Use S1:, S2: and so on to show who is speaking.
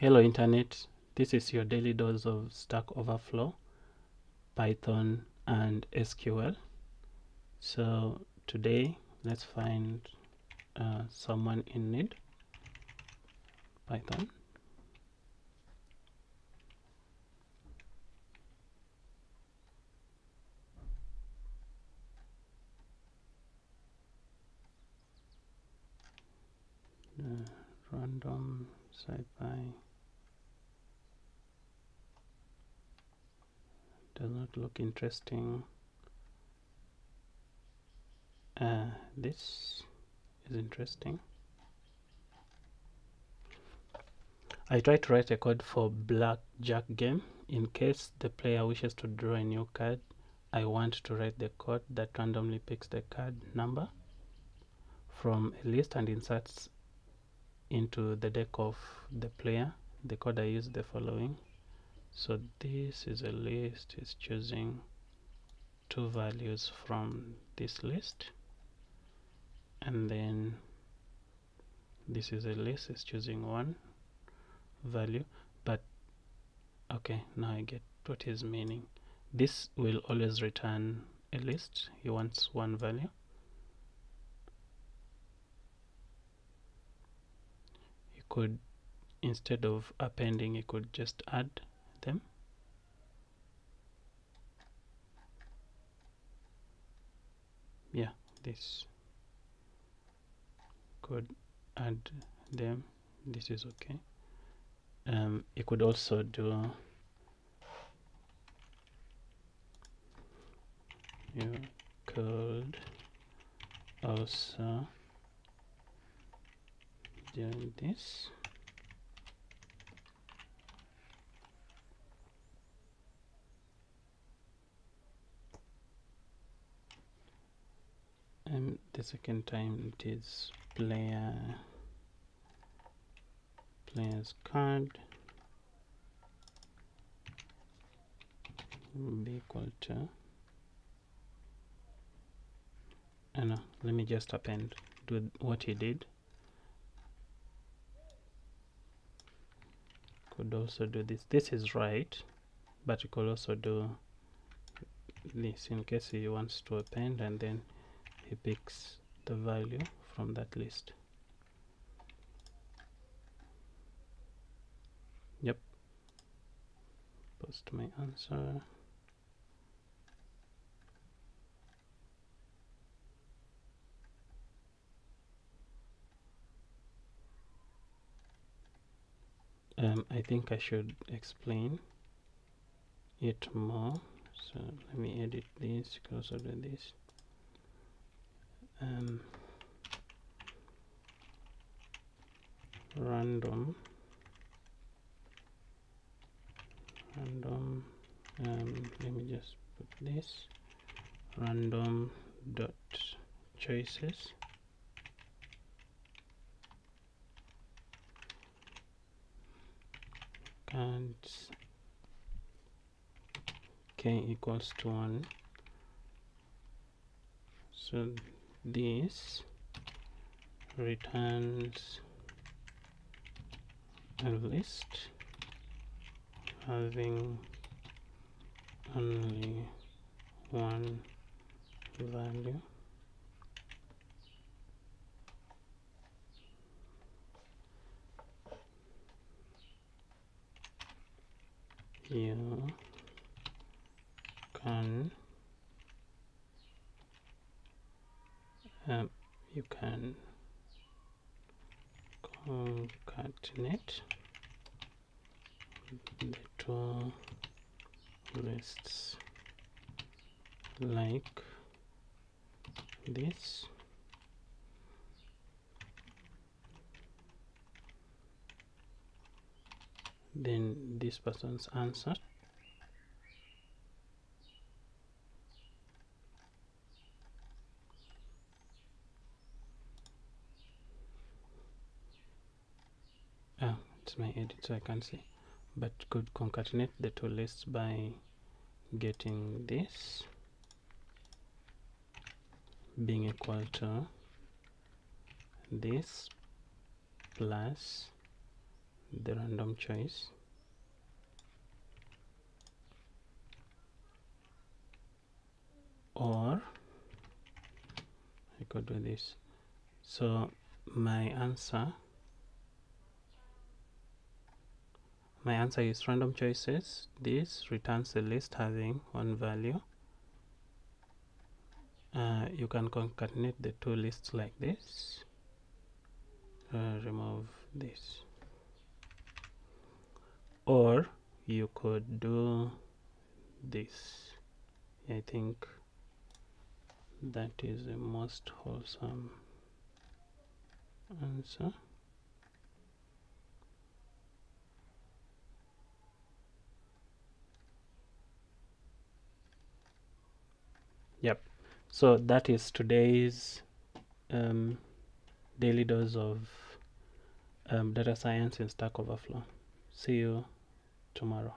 S1: Hello Internet, this is your daily dose of Stack Overflow, Python and SQL. So today let's find someone in need. Python. Random SciPy does not look interesting. This is interesting. I tried to write a code for blackjack game. In case the player wishes to draw a new card, I want to write the code that randomly picks the card number from a list and inserts into the deck of the player. The code I use the following. So this is a list, it's choosing two values from this list, and then this is a list, it's choosing one value. But okay, now I get what he's meaning. This will always return a list. He wants one value. You could, instead of appending, you could just add them. Yeah, this could add them. This is okay. You could also do you could also do this. And the second time it is player's card will be equal to, no, let me just append, do what he did. Could also do this. This is right, but you could also do this in case he wants to append, and then he picks the value from that list. Yep. Post my answer. I think I should explain it more. So let me edit this. You can also do this. Random. Let me just put this. Random dot choices. And k equals to 1. So this returns a list having only one value. You can concatenate the two lists like this. Then this person's answer. It's my edit, so I can't see, but could concatenate the two lists by getting this being equal to this plus the random choice, or I could do this. So my answer is random choices. This returns a list having one value. You can concatenate the two lists like this. Remove this, or you could do this. I think that is the most wholesome answer. Yep. So that is today's daily dose of data science in Stack Overflow. See you tomorrow.